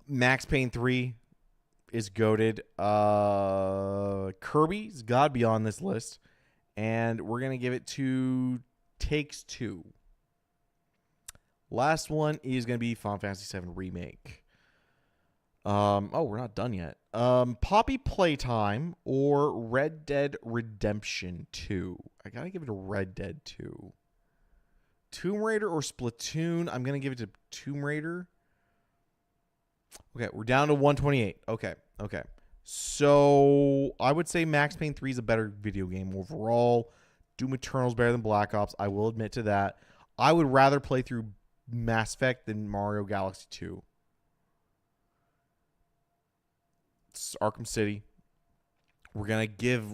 Max Payne 3 is goated. Kirby's got to be on this list. And we're going to give it to Takes Two. Last one is going to be Final Fantasy VII Remake. We're not done yet. Poppy Playtime or Red Dead Redemption 2. I got to give it to Red Dead 2. Tomb Raider or Splatoon. I'm going to give it to Tomb Raider. Okay, we're down to 128. Okay. So I would say Max Payne 3 is a better video game overall. Doom Eternal is better than Black Ops. I will admit to that. I would rather play through Mass Effect than Mario Galaxy 2. It's Arkham City. We're going to give...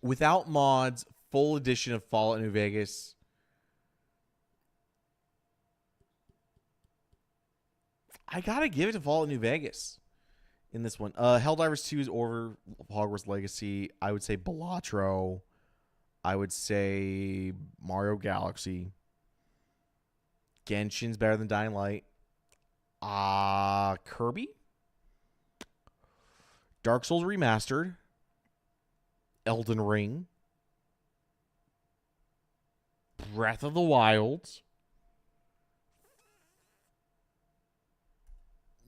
Without mods, full edition of Fallout New Vegas. I got to give it to Fallout New Vegas in this one. Helldivers 2 is over Hogwarts Legacy. I would say Balatro. I would say Mario Galaxy. Genshin's better than Dying Light. Kirby. Dark Souls Remastered. Elden Ring. Breath of the Wild.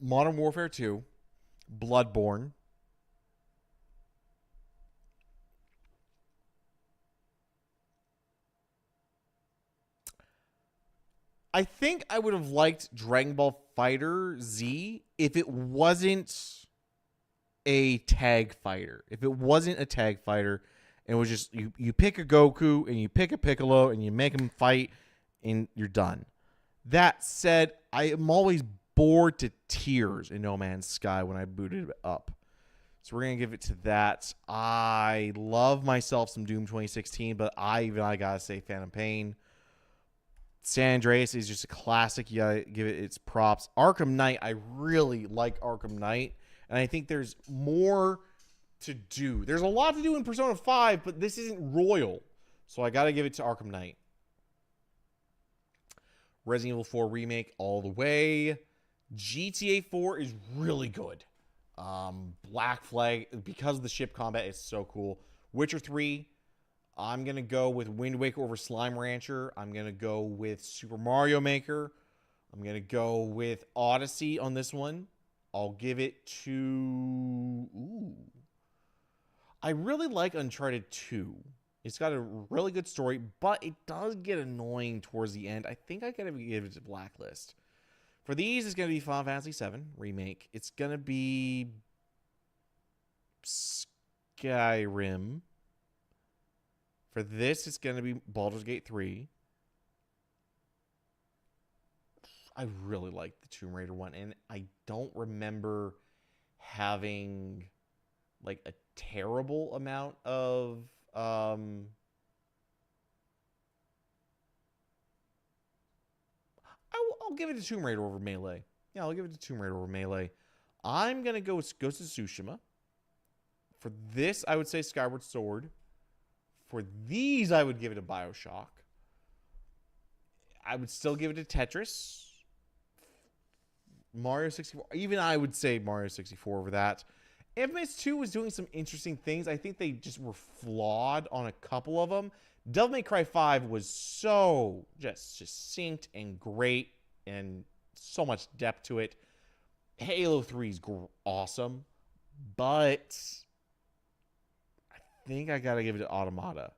Modern Warfare 2. Bloodborne. I think I would have liked Dragon Ball Fighter Z if it wasn't a tag fighter. If it wasn't a tag fighter and it was just you pick a Goku and you pick a Piccolo and you make them fight and you're done. That said, I am always bored to tears in No Man's Sky when I booted it up. So we're going to give it to that. I love myself some Doom 2016, but I got to say Phantom Pain. San Andreas is just a classic. You got to give it its props. Arkham Knight, I really like Arkham Knight. And I think there's more to do. There's a lot to do in Persona 5, but this isn't Royal. So I got to give it to Arkham Knight. Resident Evil 4 Remake all the way. GTA 4 is really good. Black Flag, because of the ship combat, is so cool. Witcher 3, I'm going to go with Wind Waker over Slime Rancher. I'm going to go with Super Mario Maker. I'm going to go with Odyssey on this one. I'll give it to... Ooh. I really like Uncharted 2. It's got a really good story, but it does get annoying towards the end. I think I gotta give it to Blacklist. For these, it's going to be Final Fantasy VII Remake. It's going to be Skyrim. For this, it's going to be Baldur's Gate 3. I really like the Tomb Raider one, and I don't remember having like a terrible amount of I'll give it to Tomb Raider over Melee. Yeah, I'll give it to Tomb Raider over Melee. I'm going to go with Ghost of Tsushima. For this, I would say Skyward Sword. For these, I would give it a BioShock. I would still give it to Tetris. Mario 64. Even I would say Mario 64 over that. Infamous 2 was doing some interesting things. I think they just were flawed on a couple of them. Devil May Cry 5 was so just synced and great and so much depth to it. Halo 3 is awesome. But I think I got to give it to Automata.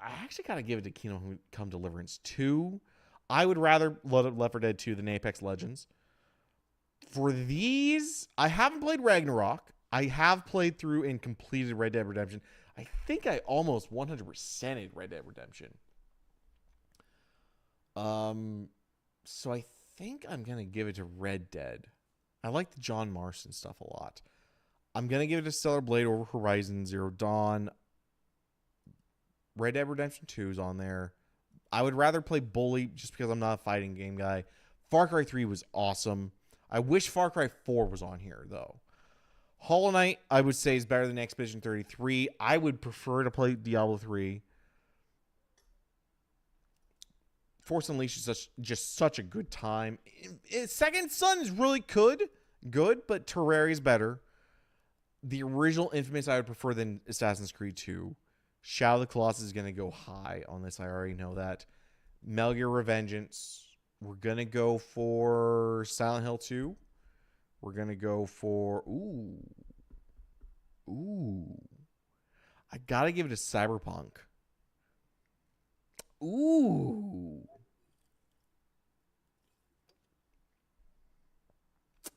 I actually got to give it to Kingdom Come Deliverance 2. I would rather Left 4 Dead 2 than Apex Legends. For these, I haven't played Ragnarok. I have played through and completed Red Dead Redemption. I think I almost 100%ed Red Dead Redemption. So I think I'm going to give it to Red Dead. I like the John Marston stuff a lot. I'm going to give it to Stellar Blade over Horizon Zero Dawn. Red Dead Redemption 2 is on there. I would rather play Bully just because I'm not a fighting game guy. Far Cry 3 was awesome. I wish Far Cry 4 was on here, though. Hollow Knight, I would say, is better than Expedition 33. I would prefer to play Diablo 3. Force Unleashed is just such a good time. Second Son is really good, but Terraria is better. The original Infamous I would prefer than Assassin's Creed 2. Shadow of the Colossus is going to go high on this. I already know that. Metal Gear Revengeance. We're going to go for Silent Hill 2. We're going to go for... Ooh. I got to give it to Cyberpunk. Ooh.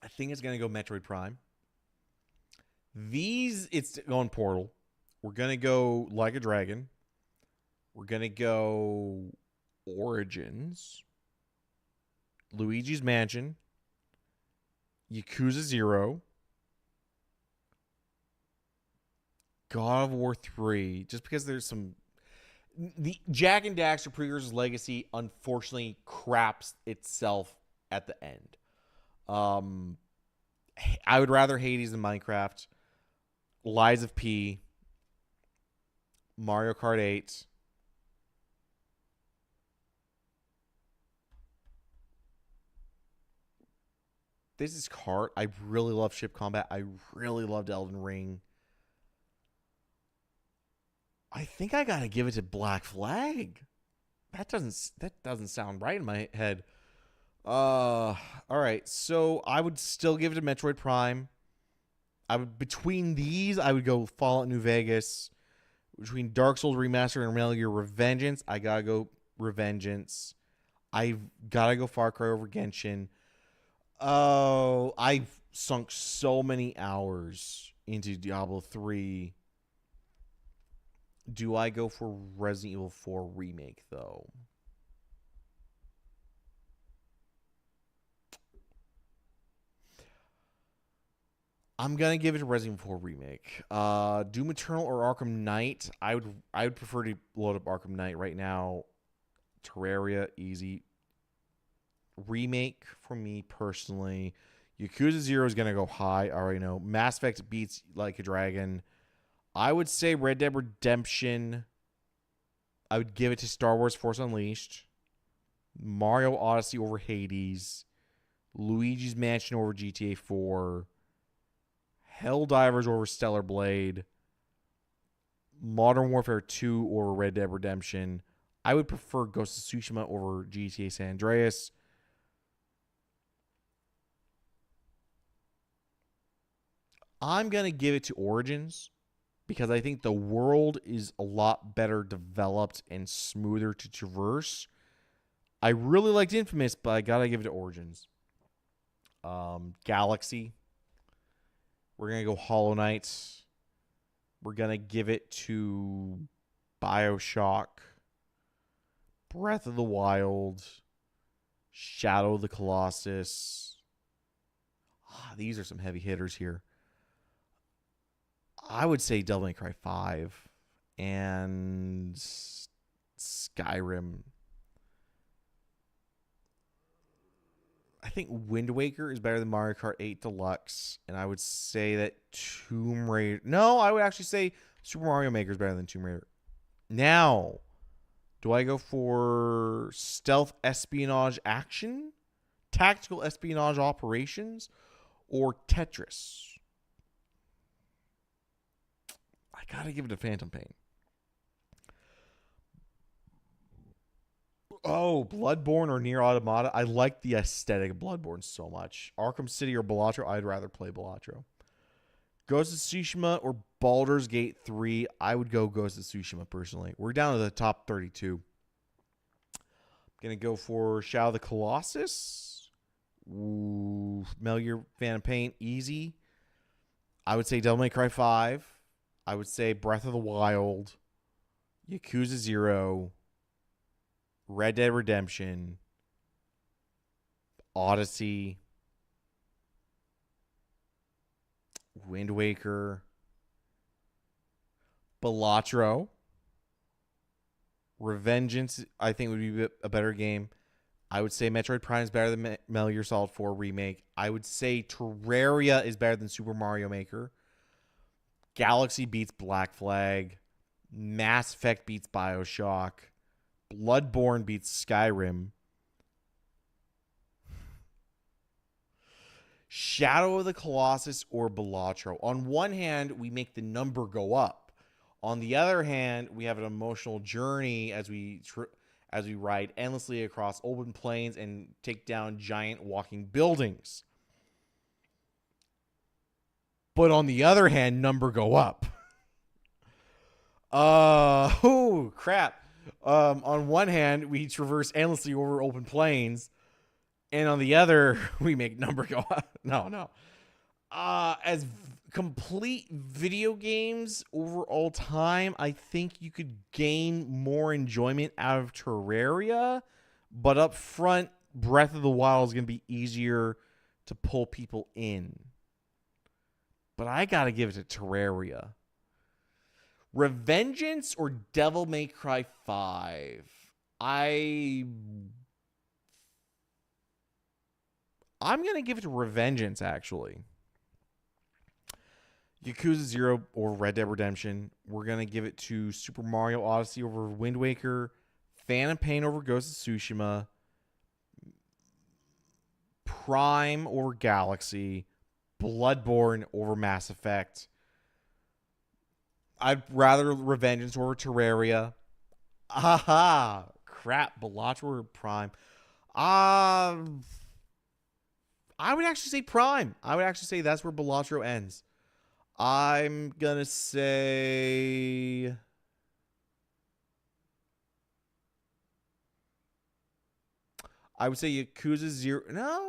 I think it's going to go Metroid Prime. These, it's going Portal. We're going to go Like a Dragon. We're going to go Origins. Luigi's Mansion. Yakuza 0. God of War 3. Just because there's some... The Jak and Daxter Precursors Legacy, unfortunately, craps itself at the end. I would rather Hades than Minecraft. Lies of P. Mario Kart 8. This is Kart. I really love ship combat. I really loved Elden Ring. I think I gotta give it to Black Flag. That doesn't sound right in my head. All right. So I would still give it to Metroid Prime. Between these, I would go Fallout New Vegas. Between Dark Souls Remastered and Metal Gear Revengeance, I gotta go Revengeance. I've gotta go Far Cry over Genshin. Oh, I've sunk so many hours into Diablo 3. Do I go for Resident Evil 4 Remake, though? I'm gonna give it to Resident Evil 4 remake. Doom Eternal or Arkham Knight. I would prefer to load up Arkham Knight right now. Terraria, easy. Remake for me personally. Yakuza 0 is gonna go high. I already know. Mass Effect beats Like a Dragon. I would say Red Dead Redemption. I would give it to Star Wars Force Unleashed. Mario Odyssey over Hades. Luigi's Mansion over GTA 4. Helldivers over Stellar Blade. Modern Warfare 2 over Red Dead Redemption. I would prefer Ghost of Tsushima over GTA San Andreas. I'm going to give it to Origins because I think the world is a lot better developed and smoother to traverse. I really liked Infamous, but I got to give it to Origins. Galaxy. We're going to go Hollow Knight. We're going to give it to BioShock, Breath of the Wild, Shadow of the Colossus. These are some heavy hitters here. I would say Devil May Cry 5 and Skyrim. I think Wind Waker is better than Mario Kart 8 Deluxe, and I would say that Tomb Raider... No, I would actually say Super Mario Maker is better than Tomb Raider. Now, do I go for stealth espionage action, tactical espionage operations, or Tetris? I gotta give it to Phantom Pain. Oh, Bloodborne or Nier Automata. I like the aesthetic of Bloodborne so much. Arkham City or Balatro. I'd rather play Balatro. Ghost of Tsushima or Baldur's Gate 3. I would go Ghost of Tsushima personally. We're down to the top 32. Gonna go for Shadow of the Colossus. Ooh, Metal Gear Phantom Pain. Easy. I would say Devil May Cry 5. I would say Breath of the Wild. Yakuza 0. Red Dead Redemption, Odyssey, Wind Waker, Balatro, Revengeance, I think would be a better game. I would say Metroid Prime is better than Metal Gear Solid 4 Remake. I would say Terraria is better than Super Mario Maker. Galaxy beats Black Flag. Mass Effect beats BioShock. Bloodborne beats Skyrim. Shadow of the Colossus or Balatro. On one hand, we make the number go up. On the other hand, we have an emotional journey as we ride endlessly across open plains and take down giant walking buildings. But on the other hand, number go up. Oh, crap. On one hand, we traverse endlessly over open plains, and on the other, we make number go up. No. As complete video games over all time, I think you could gain more enjoyment out of Terraria, but up front, Breath of the Wild is going to be easier to pull people in. But I got to give it to Terraria. Revengeance or Devil May Cry 5? I'm going to give it to Revengeance, actually. Yakuza 0 or Red Dead Redemption. We're going to give it to Super Mario Odyssey over Wind Waker. Phantom Pain over Ghost of Tsushima. Prime over Galaxy. Bloodborne over Mass Effect. I'd rather Revengeance over Terraria. Aha! Crap, Balatro or Prime. I would actually say Prime. I would actually say that's where Balatro ends. I'm going to say... I would say Yakuza 0... No.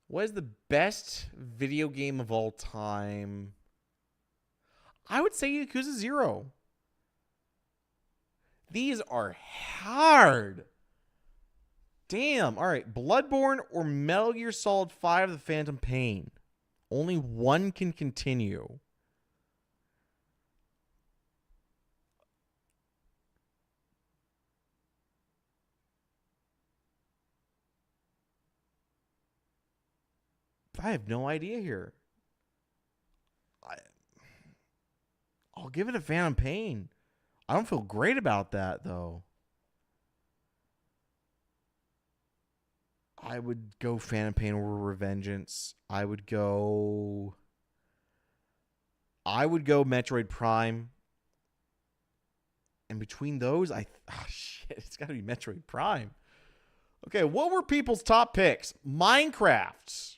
What is the best video game of all time? I would say Yakuza 0. These are hard. Damn. All right. Bloodborne or Metal Gear Solid 5 The Phantom Pain. Only one can continue. I have no idea here. I'll give it a Phantom Pain. I don't feel great about that, though. I would go Phantom Pain over Revengeance. I would go Metroid Prime. And between those, shit, it's got to be Metroid Prime. Okay, what were people's top picks? Minecraft.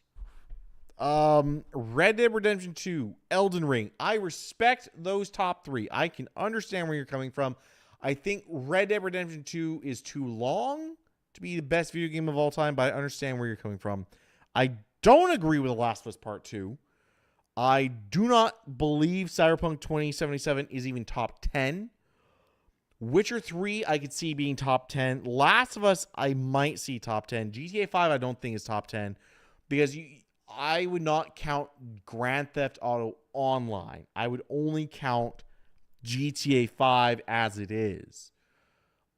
Red Dead Redemption 2, Elden Ring. I respect those top three. I can understand where you're coming from. I think Red Dead Redemption 2 is too long to be the best video game of all time, but I understand where you're coming from. I don't agree with The Last of Us Part 2. I do not believe Cyberpunk 2077 is even top 10. Witcher 3, I could see being top 10. Last of Us, I might see top 10. GTA 5, I don't think is top 10 because I would not count Grand Theft Auto Online. I would only count GTA 5 as it is.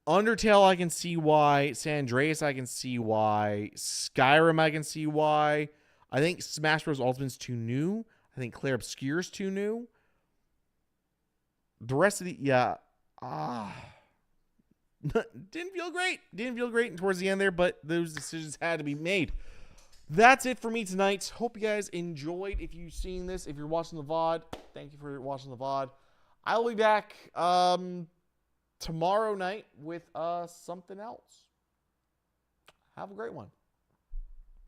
Undertale, I can see why. San Andreas, I can see why. Skyrim, I can see why. I think Smash Bros. Ultimate's too new. I think Clair Obscure's too new. The rest of the, didn't feel great. Didn't feel great towards the end there, but those decisions had to be made. That's it for me tonight. Hope you guys enjoyed. If you've seen this, if you're watching the VOD, thank you for watching the VOD. I'll be back tomorrow night with something else. Have a great one.